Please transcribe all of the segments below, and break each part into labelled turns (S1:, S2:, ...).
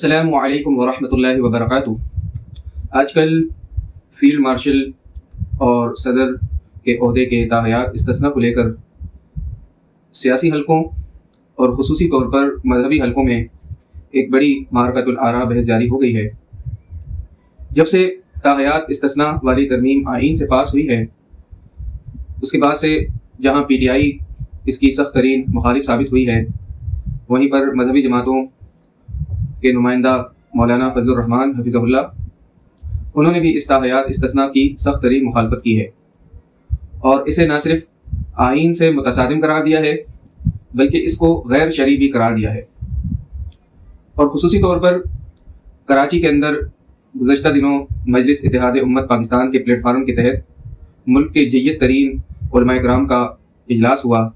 S1: السلام علیکم ورحمۃ اللہ وبرکاتہ۔ آج کل فیلڈ مارشل اور صدر کے عہدے کے تاحیات استثناء کو لے کر سیاسی حلقوں اور خصوصی طور پر مذہبی حلقوں میں ایک بڑی معرکۃ الآراء بحث جاری ہو گئی ہے۔ جب سے تاحیات استثناء والی ترمیم آئین سے پاس ہوئی ہے، اس کے بعد سے جہاں پی ٹی آئی اس کی سخت ترین مخالف ثابت ہوئی ہے، وہیں پر مذہبی جماعتوں کے نمائندہ مولانا فضل الرحمان حفظہ اللہ، انہوں نے بھی اس تاحیات استثناء کی سخت ترین مخالفت کی ہے اور اسے نہ صرف آئین سے متصادم قرار دیا ہے بلکہ اس کو غیر شرعی بھی قرار دیا ہے۔ اور خصوصی طور پر کراچی کے اندر گزشتہ دنوں مجلس اتحاد امت پاکستان کے پلیٹ فارم کے تحت ملک کے جید ترین علماء کرام کا اجلاس ہوا،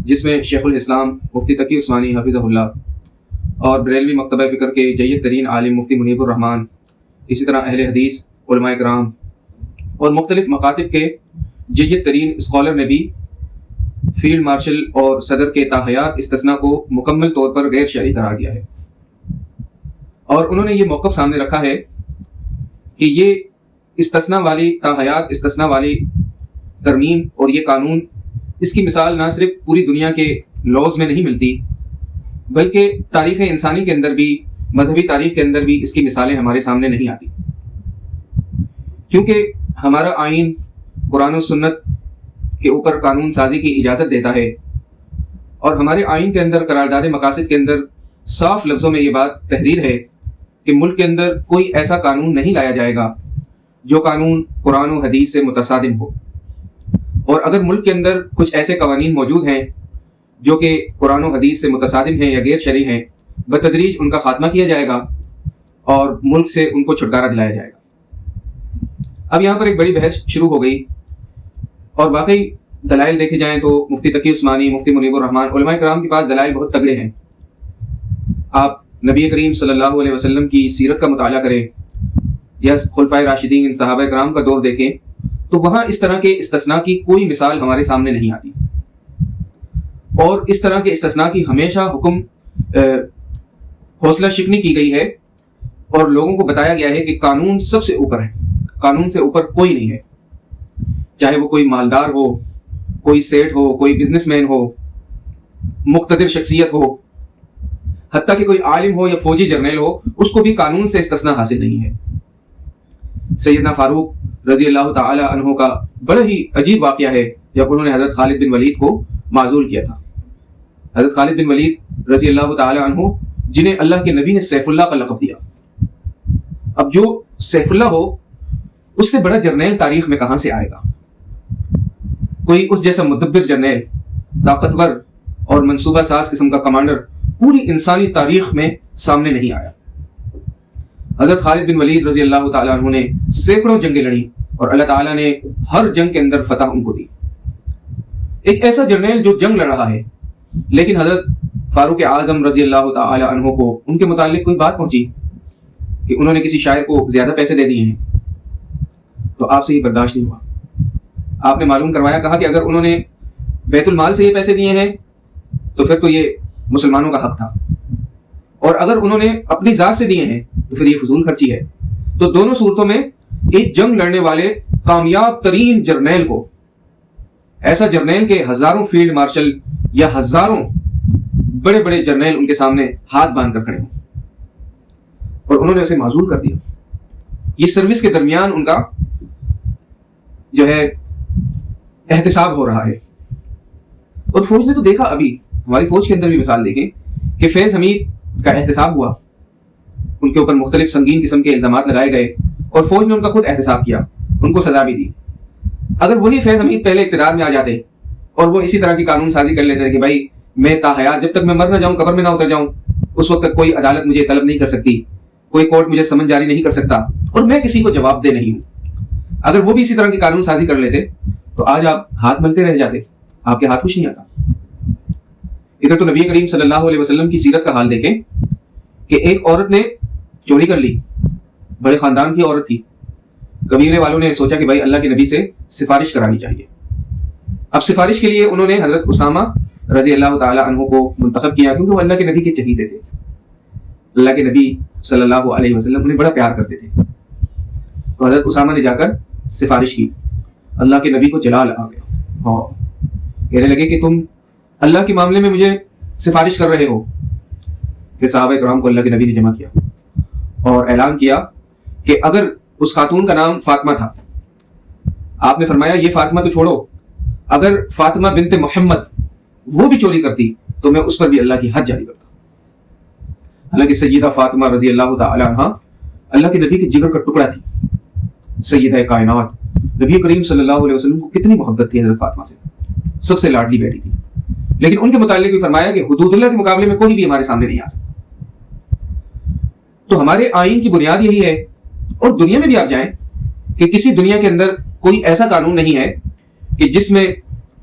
S1: جس میں شیخ الاسلام مفتی تقی عثمانی حفظہ اللہ اور بریلوی مکتبہ فکر کے جید ترین عالم مفتی منیب الرحمان، اسی طرح اہل حدیث علماء کرام اور مختلف مکاتب کے جید ترین اسکالر نے بھی فیلڈ مارشل اور صدر کے تاحیات استثناء کو مکمل طور پر غیر شرعی قرار دیا ہے، اور انہوں نے یہ موقف سامنے رکھا ہے کہ یہ استثناء والی تاحیات استثناء والی ترمیم اور یہ قانون، اس کی مثال نہ صرف پوری دنیا کے لاز میں نہیں ملتی بلکہ تاریخ انسانی کے اندر بھی، مذہبی تاریخ کے اندر بھی اس کی مثالیں ہمارے سامنے نہیں آتی، کیونکہ ہمارا آئین قرآن و سنت کے اوپر قانون سازی کی اجازت دیتا ہے، اور ہمارے آئین کے اندر قرارداد مقاصد کے اندر صاف لفظوں میں یہ بات تحریر ہے کہ ملک کے اندر کوئی ایسا قانون نہیں لایا جائے گا جو قانون قرآن و حدیث سے متصادم ہو، اور اگر ملک کے اندر کچھ ایسے قوانین موجود ہیں جو کہ قرآن و حدیث سے متصادم ہیں یا غیر شرعی ہیں، بتدریج ان کا خاتمہ کیا جائے گا اور ملک سے ان کو چھٹکارا دلایا جائے گا۔ اب یہاں پر ایک بڑی بحث شروع ہو گئی، اور واقعی دلائل دیکھے جائیں تو مفتی تقی عثمانی، مفتی منیب الرحمان، علماء کرام کے پاس دلائل بہت تگڑے ہیں۔ آپ نبی کریم صلی اللہ علیہ وسلم کی سیرت کا مطالعہ کریں یا خلفائے راشدین صحابہ کرام کا دور دیکھیں تو وہاں اس طرح کے استثناء کی کوئی مثال ہمارے سامنے نہیں آتی، اور اس طرح کے استثناء کی ہمیشہ حکم حوصلہ شکنی کی گئی ہے، اور لوگوں کو بتایا گیا ہے کہ قانون سب سے اوپر ہے، قانون سے اوپر کوئی نہیں ہے، چاہے وہ کوئی مالدار ہو، کوئی سیٹ ہو، کوئی بزنس مین ہو، مقتدر شخصیت ہو، حتیٰ کہ کوئی عالم ہو یا فوجی جرنیل ہو، اس کو بھی قانون سے استثناء حاصل نہیں ہے۔ سیدنا فاروق رضی اللہ تعالی عنہ کا بڑا ہی عجیب واقعہ ہے جب انہوں نے حضرت خالد بن ولید کو معزول کیا تھا۔ حضرت خالد بن ولید رضی اللہ تعالی عنہ، جنہیں اللہ کے نبی نے سیف اللہ کا لقب دیا۔ اب جو سیف اللہ ہو، اس سے بڑا جرنیل تاریخ میں کہاں سے آئے گا؟ کوئی اس جیسا مدبر جرنیل، طاقتور اور منصوبہ ساز قسم کا کمانڈر پوری انسانی تاریخ میں سامنے نہیں آیا۔ حضرت خالد بن ولید رضی اللہ تعالیٰ عنہ نے سینکڑوں جنگیں لڑی اور اللہ تعالیٰ نے ہر جنگ کے اندر فتح ان کو دی۔ ایک ایسا جرنیل جو جنگ لڑ رہا ہے، لیکن حضرت فاروق اعظم رضی اللہ تعالی عنہ کو ان کے متعلق کوئی بات پہنچی کہ انہوں نے کسی شاعر کو زیادہ پیسے دے دیے ہیں، تو آپ سے یہ برداشت نہیں ہوا۔ آپ نے معلوم کروایا، کہا کہ اگر انہوں نے بیت المال سے یہ پیسے دیے ہیں تو پھر تو یہ مسلمانوں کا حق تھا، اور اگر انہوں نے اپنی ذات سے دیے ہیں تو پھر یہ فضول خرچی ہے۔ تو دونوں صورتوں میں ایک جنگ لڑنے والے کامیاب ترین جرنیل کو، ایسا جرنیل کے ہزاروں فیلڈ مارشل یا ہزاروں بڑے بڑے جرنیل ان کے سامنے ہاتھ باندھ کر کھڑے ہوں، اور انہوں نے اسے معزول کر دیا۔ یہ سروس کے درمیان ان کا جو ہے احتساب ہو رہا ہے، اور فوج نے تو دیکھا، ابھی ہماری فوج کے اندر بھی مثال دیکھیں کہ فیض حمید کا احتساب ہوا، ان کے اوپر مختلف سنگین قسم کے الزامات لگائے گئے اور فوج نے ان کا خود احتساب کیا، ان کو سزا بھی دی۔ اگر وہی فیض حمید پہلے اقتدار میں آ جاتے اور وہ اسی طرح کی قانون سازی کر لیتے کہ بھائی میں تاحیات جب تک میں مر نہ جاؤں، قبر میں نہ اتر جاؤں، اس وقت تک کوئی عدالت مجھے طلب نہیں کر سکتی، کوئی کورٹ مجھے سمن جاری نہیں کر سکتا، اور میں کسی کو جواب دہ نہیں ہوں، اگر وہ بھی اسی طرح کی قانون سازی کر لیتے تو آج آپ ہاتھ ملتے رہ جاتے، آپ کے ہاتھ کچھ نہیں آتا۔ ادھر تو نبی کریم صلی اللہ علیہ وسلم کی سیرت کا حال دیکھیں کہ ایک عورت نے چوری کر لی، بڑے خاندان کی عورت تھی، قبیلے والوں نے سوچا کہ بھائی اللہ کے نبی سے سفارش کرانی چاہیے۔ اب سفارش کے لیے انہوں نے حضرت اسامہ رضی اللہ تعالی عنہ کو منتخب کیا، کیونکہ وہ اللہ کے نبی کے چہیتے تھے۔ اللہ کے नबी सल्लल्लाहु अलैहि वसल्लम उन्हें बड़ा प्यार करते थे। तो हज़रत उसामा ने जाकर सिफारिश की, अल्लाह के नबी को जलाल आ गया और कहने लगे कि तुम अल्लाह के मामले में मुझे सिफारिश कर रहे हो। फिर सहाबा इकराम को अल्लाह के नबी ने जमा किया और ऐलान किया कि अगर उस खातून का नाम फातिमा था, आपने फरमाया ये फातिमा तो छोड़ो, अगर फातिमा बिनते मोहम्मद वो भी चोरी करती तो मैं उस पर भी अल्लाह की हद जारी करता। हालांकि सैयदा फातिमा रजी अल्लाह तआला अन्हा अल्लाह के नबी के जिगर का टुकड़ा थी, सैयदा कायनात, नबी करीम सल्लल्लाहु अलैहि वसल्लम को कितनी मोहब्बत थी हज़रत फातिमा से, सबसे लाडली बेटी थी। लेकिन उनके मुताल्लिक भी फरमाया कि हुदूदुल्लाह के मुकाबले में कोई भी हमारे सामने नहीं आ सकता। तो हमारे आईन की बुनियाद यही है, और दुनिया में भी आप जाएं कि किसी दुनिया के अंदर कोई ऐसा कानून नहीं है कि जिसमें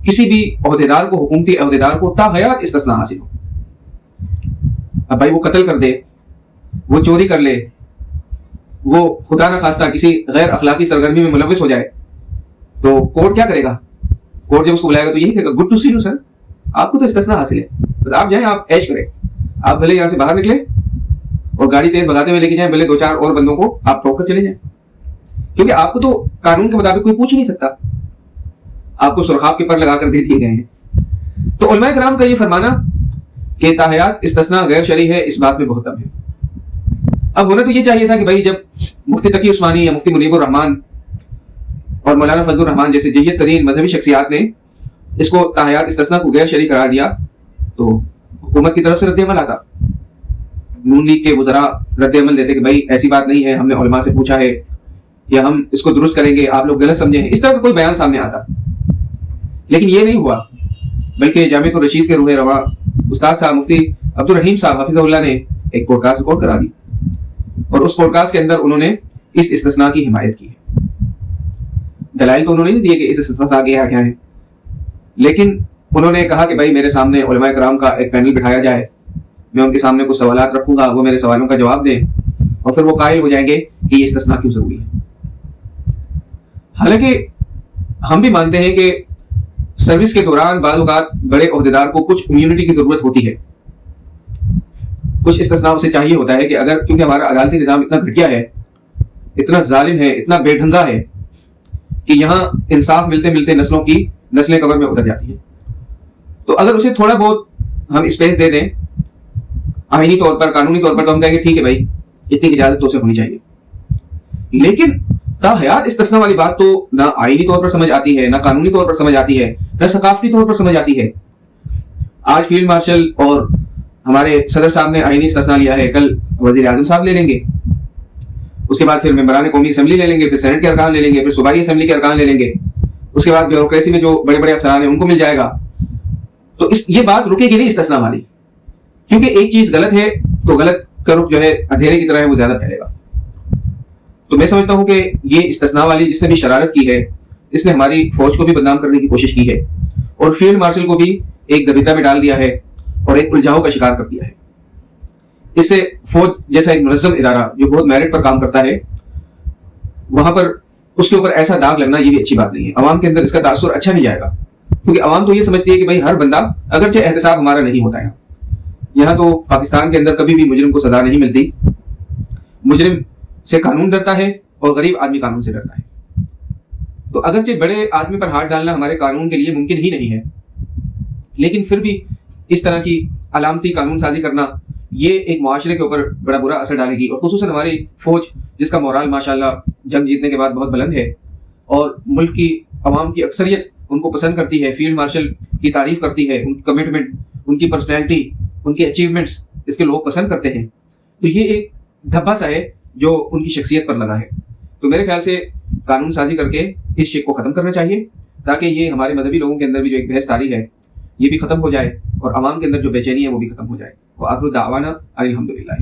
S1: किसी भी ओहदेदार को, हुकूमती ओहदेदार को ताहयात इस्तिस्ना हासिल हो। अब भाई वो कत्ल कर दे, वो चोरी कर ले, वो खुदा ना खास्ता किसी गैर अखलाकी सरगर्मी में मुलविस हो जाए, तो कोर्ट क्या करेगा? कोर्ट जब उसको बुलाएगा तो यही कहेगा good to see you sir, आपको तो इस्तिस्ना हासिल है, तो आप जाएं, आप ऐश करें, आप भले यहाँ से बाहर निकले और गाड़ी तेज भगाते हुए लेके जाएं, भले 2-4 और बंदों को आप ठोक कर चले जाएं, क्योंकि आपको तो कानून के मुताबिक कोई पूछ नहीं सकता, आपको सुरखाब के पर लगाकर दे दिए गए हैं। तो उलमा कराम का ये फरमाना कि ताहयात इस्तिस्ना गैर शरई है, इस बात में बहुत दम है। अब होना तो ये चाहिए था कि भाई जब मुफ्ती तकी उस्मानी या मुफ्ती मुनीबुर रहमान और मौलाना फजलुर रहमान जैसे जय्यद तरीन मजहबी शख्सियात ने इसको ताहयात इस्तिस्ना को गैर शरई करार दिया, तो हुकूमत की तरफ से रद्द-ए-अमल आता, नून लीग के वज़रा रद्द-ए-अमल देते कि भाई ऐसी बात नहीं है, हमने उलमा से पूछा है या हम इसको दुरुस्त करेंगे, आप लोग गलत समझे हैं, इस तरह का कोई बयान सामने आता। लेकिन ये नहीं हुआ, बल्कि जामिअतुर रशीद के रूह रवा उस्ताद साहब मुफ्ती अब्दुल रहीम साहब हफिज़हुल्लाह ने एक पॉडकास्ट रिकॉर्ड करा दी, और उस पॉडकास्ट के अंदर उन्होंने इस इस्तिस्ना की हिमायत की है। दलाइल तो उन्होंने नहीं दिए कि इस इस्तिस्ना क्या है, लेकिन उन्होंने कहा कि भाई मेरे सामने उलमा कराम का एक पैनल बिठाया जाए, मैं उनके सामने कुछ सवालात रखूंगा, वो मेरे सवालों का जवाब दें और फिर वो कायल हो जाएंगे कि ये इस्तिस्ना क्यों जरूरी है। हालांकि हम भी मानते हैं कि सर्विस के दौरान बाज़ औक़ात बड़े ओहदेदार को कुछ इम्यूनिटी की जरूरत होती है, कुछ इस्तिस्ना उसे चाहिए होता है कि अगर, क्योंकि हमारा अदालती निज़ाम इतना घटिया है, इतना जालिम है, इतना बेढंगा है कि यहाँ इंसाफ मिलते मिलते नस्लें कब्र में उतर जाती हैं। तो अगर उसे थोड़ा बहुत हम स्पेस दे दें आईनी तौर पर, कानूनी तौर पर, तो हम कहेंगे ठीक है भाई इतनी इजाजत तो उसे होनी चाहिए। लेकिन ताहयात इस्तिस्ना वाली बात तो ना आईनी तौर पर समझ आती है, ना कानूनी तौर पर समझ आती है, ना सकाफती तौर पर समझ आती है। आज फील्ड मार्शल और हमारे सदर साहब ने आईनी इस्तिस्ना लिया है, कल वजीर आजम साहब ले लेंगे, उसके बाद फिर मेंबरान कौमी असेंबली ले लेंगे, फिर सेनेट के अरकान ले लेंगे, फिर सूबाई असेंबली के अरकान ले लेंगे, उसके बाद ब्यूरोक्रेसी में जो बड़े बड़े अफसरान हैं उनको मिल जाएगा। तो ये बात रुकेगी नहीं इस्तिस्ना वाली, क्योंकि एक चीज गलत है तो गलत का रुख जो है अंधेरे की तरह है, वो ज्यादा फैलेगा। तो मैं समझता हूं कि ये इस्तिस्ना वाली जिसने भी शरारत की है, इसने हमारी फौज को भी बदनाम करने की कोशिश की है और फील्ड मार्शल को भी एक दुविधा में डाल दिया है और एक उलझाव का शिकार कर दिया है। इससे फौज जैसा एक मुनज़्ज़म इदारा जो बहुत मेरिट पर काम करता है, वहां पर उसके ऊपर ऐसा दाग लगना ये भी अच्छी बात नहीं है। अवाम के अंदर इसका तासुर अच्छा नहीं जाएगा, क्योंकि अवाम तो ये समझती है कि भाई हर बंदा, अगरचे एहतसाब हमारा नहीं होता है, यहाँ तो पाकिस्तान के अंदर कभी भी मुजरिम को सजा नहीं मिलती, मुजरिम से कानून डरता है और गरीब आदमी कानून से डरता है। तो अगरचे बड़े आदमी पर हाथ डालना हमारे कानून के लिए मुमकिन ही नहीं है, लेकिन फिर भी इस तरह की अलामती कानून साजी करना ये एक मुआशरे के ऊपर बड़ा बुरा असर डालेगी। और खुसूसन हमारी फौज जिसका मोराल माशाल्लाह जंग जीतने के बाद बहुत बुलंद है और मुल्क की अवाम की अक्सरियत उनको पसंद करती है, फील्ड मार्शल की तारीफ करती है, उनकी कमिटमेंट, उनकी पर्सनैलिटी, उनकी अचीवमेंट्स इसके लोग पसंद करते हैं। तो ये एक धब्बा सा है जो उनकी शख्सियत पर लगा है। तो मेरे ख्याल से कानून साजी करके इस शिक को ख़त्म करना चाहिए, ताकि ये हमारे मजहबी लोगों के अंदर भी जो एक बहस तारी है ये भी ख़त्म हो जाए और आवाम के अंदर जो बेचैनी है वो भी ख़त्म हो जाए। और आखिर दावाना अल्हम्दुलिल्लाह।